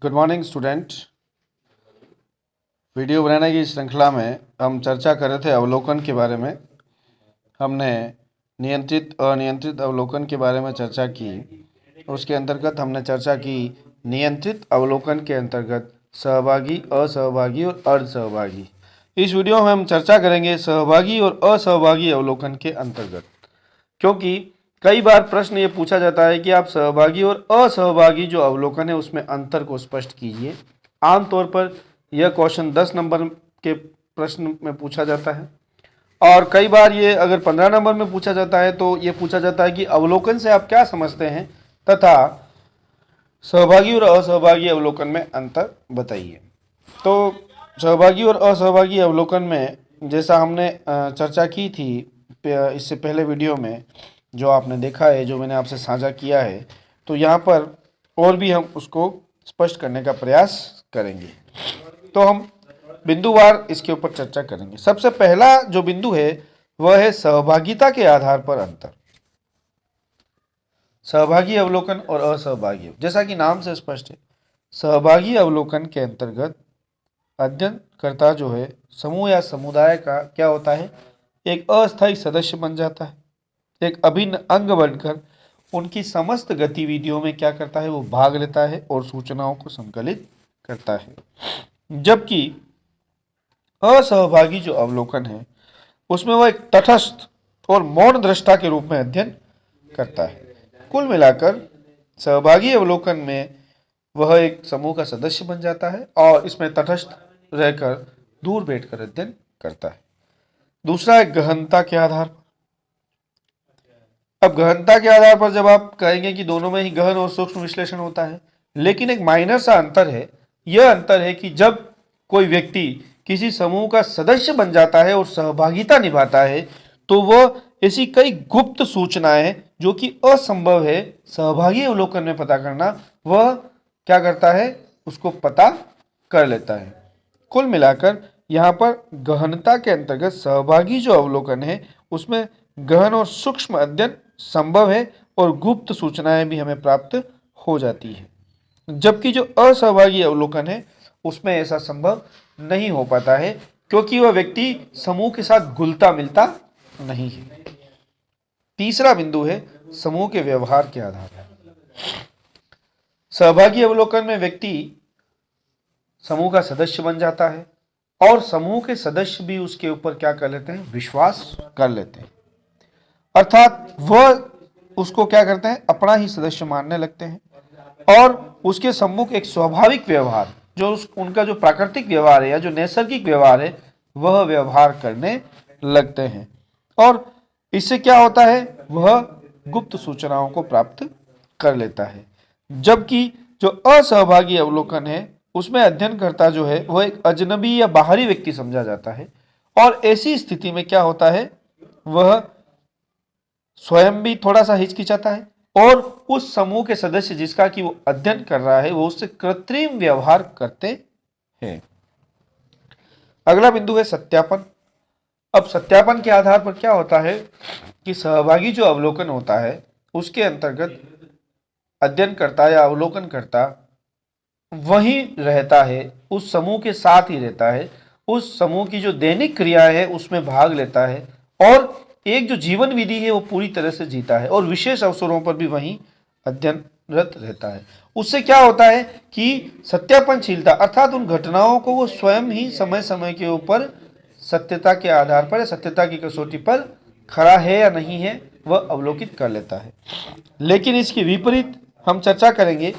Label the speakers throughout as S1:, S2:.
S1: Good morning student. Video बनाने की श्रृंखला में हम चर्चा कर रहे थे अवलोकन के बारे में। हमने नियंत्रित अनियंत्रित अवलोकन के बारे में चर्चा की। उसके अंतर्गत हमने चर्चा की नियंत्रित अवलोकन के अंतर्गत सहभागी, असहभागी और अर्धसहभागी। इस वीडियो में हम चर्चा करेंगे सहभागी और असहभागी अवलोकन के अंतर्गत, क्योंकि कई बार प्रश्न ये पूछा जाता है कि आप सहभागी और असहभागी जो अवलोकन है उसमें अंतर को स्पष्ट कीजिए। आमतौर पर यह क्वेश्चन 10 नंबर के प्रश्न में पूछा जाता है, और कई बार ये अगर 15 नंबर में पूछा जाता है तो ये पूछा जाता है कि अवलोकन से आप क्या समझते हैं तथा सहभागी और असहभागी अवलोकन में अंतर बताइए। तो सहभागी और असहभागी अवलोकन में जैसा हमने चर्चा की थी इससे पहले वीडियो में, जो आपने देखा है, जो मैंने आपसे साझा किया है, तो यहाँ पर और भी हम उसको स्पष्ट करने का प्रयास करेंगे। तो हम बिंदुवार इसके ऊपर चर्चा करेंगे। सबसे पहला जो बिंदु है वह है सहभागिता के आधार पर अंतर। सहभागी अवलोकन और असहभागी, जैसा कि नाम से स्पष्ट है, सहभागी अवलोकन के अंतर्गत अध्ययनकर्ता जो है समूह या समुदाय का क्या होता है, एक अस्थायी सदस्य बन जाता है, एक अभिन्न अंग बनकर उनकी समस्त गतिविधियों में क्या करता है, वो भाग लेता है और सूचनाओं को संकलित करता है। जबकि असहभागी जो अवलोकन है उसमें वह एक तटस्थ और मौन दृष्टा के रूप में अध्ययन करता है। कुल मिलाकर सहभागी अवलोकन में वह एक समूह का सदस्य बन जाता है और इसमें तटस्थ रहकर दूर बैठकर अध्ययन करता है। दूसरा है गहनता के आधार पर। अब गहनता के आधार पर जब आप कहेंगे कि दोनों में ही गहन और सूक्ष्म विश्लेषण होता है, लेकिन एक माइनर सा अंतर है। यह अंतर है कि जब कोई व्यक्ति किसी समूह का सदस्य बन जाता है और सहभागिता निभाता है तो वह ऐसी कई गुप्त सूचनाएं जो कि असंभव है सहभागी अवलोकन में पता करना, वह क्या करता है, उसको पता कर लेता है। कुल मिलाकर यहाँ पर गहनता के अंतर्गत सहभागी जो अवलोकन है उसमें गहन और सूक्ष्म अध्ययन संभव है और गुप्त सूचनाएं भी हमें प्राप्त हो जाती है। जबकि जो असहभागी अवलोकन है उसमें ऐसा संभव नहीं हो पाता है, क्योंकि वह व्यक्ति समूह के साथ घुलता मिलता नहीं है। तीसरा बिंदु है समूह के व्यवहार के आधार पर। सहभागी अवलोकन में व्यक्ति समूह का सदस्य बन जाता है और समूह के सदस्य भी उसके ऊपर क्या कर लेते हैं, विश्वास कर लेते हैं। अर्थात वह उसको क्या करते हैं, अपना ही सदस्य मानने लगते हैं और उसके सम्मुख एक स्वाभाविक व्यवहार, जो उनका जो प्राकृतिक व्यवहार है या जो नैसर्गिक व्यवहार है, वह व्यवहार करने लगते हैं। और इससे क्या होता है, वह गुप्त सूचनाओं को प्राप्त कर लेता है। जबकि जो असहभागी अवलोकन है उसमें अध्ययनकर्ता जो है वह एक अजनबी या बाहरी व्यक्ति समझा जाता है और ऐसी स्थिति में क्या होता है, वह स्वयं भी थोड़ा सा हिचकिचाता है और उस समूह के सदस्य जिसका कि वो अध्ययन कर रहा है वो उससे कृत्रिम व्यवहार करते हैं। अगला बिंदु है सत्यापन। अब सत्यापन के आधार पर क्या होता है कि सहभागी जो अवलोकन होता है उसके अंतर्गत अध्ययनकर्ता या अवलोकनकर्ता वहीं रहता है, उस समूह के साथ ही रहता है, उस समूह की जो दैनिक क्रिया है उसमें भाग लेता है और एक जो जीवन विधि है वो पूरी तरह से जीता है और विशेष अवसरों पर भी वहीं अध्ययनरत रहता है। उससे क्या होता है कि सत्यापनशीलता अर्थात उन घटनाओं को वो स्वयं ही समय समय के ऊपर सत्यता के आधार पर, सत्यता की कसौटी पर खरा है या नहीं है, वह अवलोकित कर लेता है। लेकिन इसके विपरीत हम चर्चा करेंगे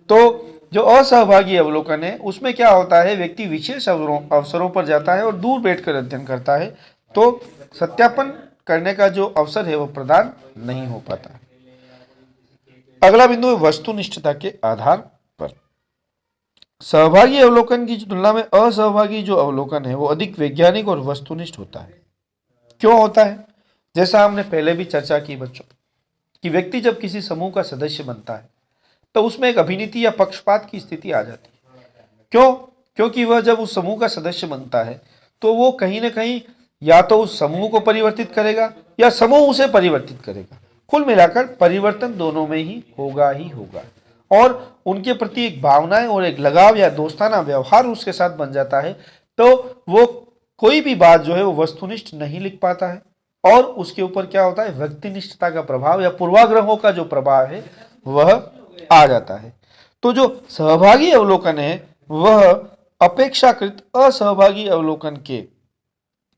S1: तो जो असहभागी अवलोकन है उसमें क्या होता है, व्यक्ति विशेष अवसरों पर जाता है और दूर बैठकर अध्ययन करता है, तो सत्यापन करने का जो अवसर है वो प्रदान नहीं हो पाता है। अगला बिंदु है वस्तुनिष्ठता के आधार पर। सहभागी अवलोकन की तुलना में असहभागी जो अवलोकन है वो अधिक वैज्ञानिक और वस्तुनिष्ठ होता है। क्यों होता है? जैसा हमने पहले भी चर्चा की बच्चों, कि व्यक्ति जब किसी समूह का सदस्य बनता है तो उसमें एक अभिनीति या पक्षपात की स्थिति आ जाती है। क्यों? क्योंकि वह जब उस समूह का सदस्य बनता है तो वो कहीं ना कहीं या तो उस समूह को परिवर्तित करेगा या समूह उसे परिवर्तित करेगा। कुल मिलाकर परिवर्तन दोनों में ही होगा और उनके प्रति एक भावनाएं और एक लगाव या दोस्ताना व्यवहार उसके साथ बन जाता है, तो वो कोई भी बात जो है वो वस्तुनिष्ठ नहीं लिख पाता है और उसके ऊपर क्या होता है, व्यक्तिनिष्ठता का प्रभाव या पूर्वाग्रहों का जो प्रभाव है वह आ जाता है। तो जो सहभागी अवलोकन है वह अपेक्षाकृत असहभागी अवलोकन के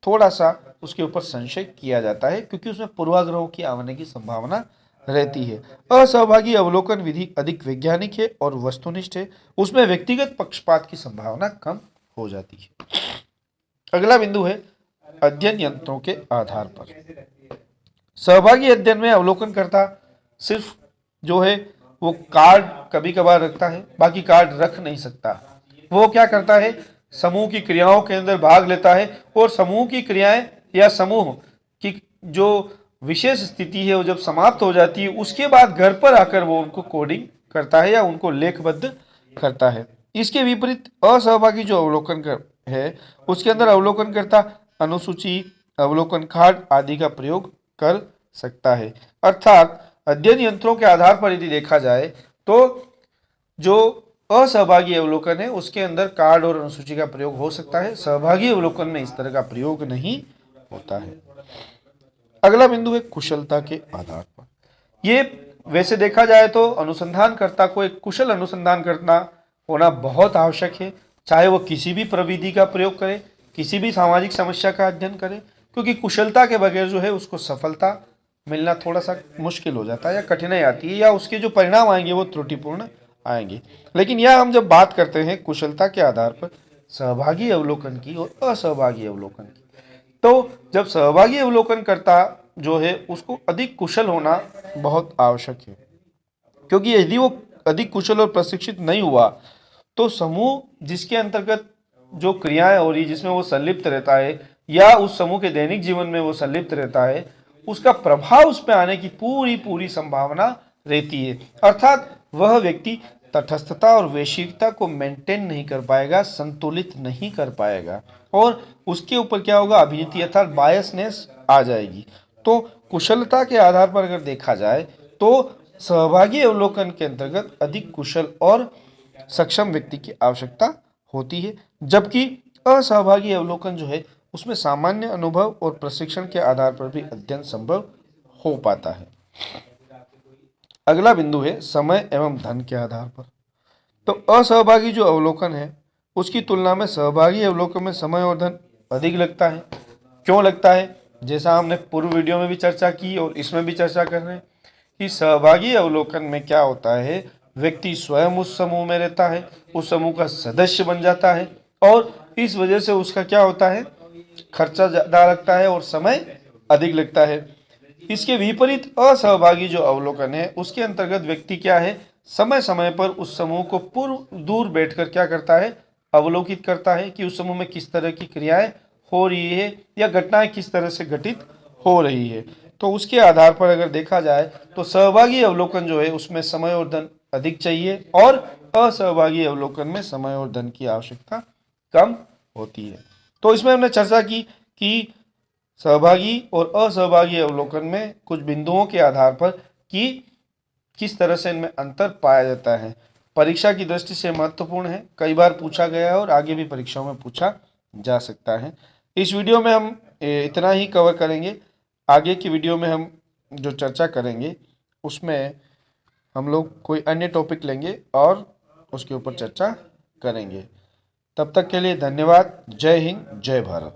S1: थोड़ा सा उसके ऊपर संशय किया जाता है, क्योंकि उसमें पूर्वाग्रहों की आने की संभावना रहती है। असहभागी अवलोकन विधि अधिक वैज्ञानिक है और वस्तुनिष्ठ है, उसमें व्यक्तिगत पक्षपात की संभावना कम हो जाती है। अगला बिंदु है अध्ययन यंत्रों के आधार पर। सहभागी अध्ययन में अवलोकनकर्ता सिर्फ जो है वो कार्ड कभी कभार रखता है, बाकी कार्ड रख नहीं सकता। वो क्या करता है, समूह की क्रियाओं के अंदर भाग लेता है और समूह की क्रियाएं या समूह की जो विशेष स्थिति है वो जब समाप्त हो जाती है उसके बाद घर पर आकर वो उनको कोडिंग करता है या उनको लेखबद्ध करता है। इसके विपरीत असहभागी जो अवलोकन है उसके अंदर अवलोकनकर्ता अनुसूची, अवलोकन कार्ड आदि का प्रयोग कर सकता है। अर्थात अध्ययन यंत्रों के आधार पर यदि देखा जाए तो जो असहभागी अवलोकन है उसके अंदर कार्ड और अनुसूची का प्रयोग हो सकता है, सहभागी अवलोकन में इस तरह का प्रयोग नहीं होता है। अगला बिंदु है कुशलता के आधार पर। ये वैसे देखा जाए तो अनुसंधानकर्ता को एक कुशल अनुसंधानकर्ता होना बहुत आवश्यक है, चाहे वो किसी भी प्रविधि का प्रयोग करे, किसी भी सामाजिक समस्या का अध्ययन करे, क्योंकि कुशलता के बगैर जो है उसको सफलता मिलना थोड़ा सा मुश्किल हो जाता है या कठिनाई आती है या उसके जो परिणाम आएंगे वो त्रुटिपूर्ण आएंगे। लेकिन यह हम जब बात करते हैं कुशलता के आधार पर सहभागी अवलोकन की और असहभागी अवलोकन की, तो जब सहभागी अवलोकनकर्ता जो है उसको अधिक कुशल होना बहुत आवश्यक है, क्योंकि यदि वो अधिक कुशल और प्रशिक्षित नहीं हुआ तो समूह जिसके अंतर्गत जो क्रियाएं हो रही जिसमें वो संलिप्त रहता है या उस समूह के दैनिक जीवन में वो संलिप्त रहता है उसका प्रभाव उस पर आने की पूरी पूरी संभावना रहती है। अर्थात वह व्यक्ति तटस्थता और वैश्विकता को मेंटेन नहीं कर पाएगा, संतुलित नहीं कर पाएगा और उसके ऊपर क्या होगा, अभिनीति अर्थात बायसनेस आ जाएगी। तो कुशलता के आधार पर अगर देखा जाए तो सहभागी अवलोकन के अंतर्गत अधिक कुशल और सक्षम व्यक्ति की आवश्यकता होती है, जबकि असहभागी अवलोकन जो है उसमें सामान्य अनुभव और प्रशिक्षण के आधार पर भी अध्ययन संभव हो पाता है। अगला बिंदु है समय एवं धन के आधार पर। तो असहभागी जो अवलोकन है उसकी तुलना में सहभागी अवलोकन में समय और धन अधिक लगता है। क्यों लगता है, जैसा हमने पूर्व वीडियो में भी चर्चा की और इसमें भी चर्चा कर रहे हैं कि सहभागी अवलोकन में क्या होता है, व्यक्ति स्वयं उस समूह में रहता है, उस समूह का सदस्य बन जाता है और इस वजह से उसका क्या होता है, खर्चा ज्यादा लगता है और समय अधिक लगता है। इसके विपरीत असहभागी जो अवलोकन है उसके अंतर्गत व्यक्ति क्या है, समय समय पर उस समूह को पूर्व दूर बैठकर क्या करता है, अवलोकित करता है कि उस समूह में किस तरह की क्रियाएं हो रही है या घटनाएं किस तरह से घटित हो रही है। तो उसके आधार पर अगर देखा जाए तो सहभागी अवलोकन जो है उसमें समय और धन अधिक चाहिए और असहभागी अवलोकन में समय और धन की आवश्यकता कम होती है। तो इसमें हमने चर्चा की कि सहभागी और असहभागी अवलोकन में कुछ बिंदुओं के आधार पर कि किस तरह से इनमें अंतर पाया जाता है। परीक्षा की दृष्टि से महत्वपूर्ण है, कई बार पूछा गया है और आगे भी परीक्षाओं में पूछा जा सकता है। इस वीडियो में हम इतना ही कवर करेंगे। आगे की वीडियो में हम जो चर्चा करेंगे उसमें हम लोग कोई अन्य टॉपिक लेंगे और उसके ऊपर चर्चा करेंगे। तब तक के लिए धन्यवाद। जय हिंद, जय भारत।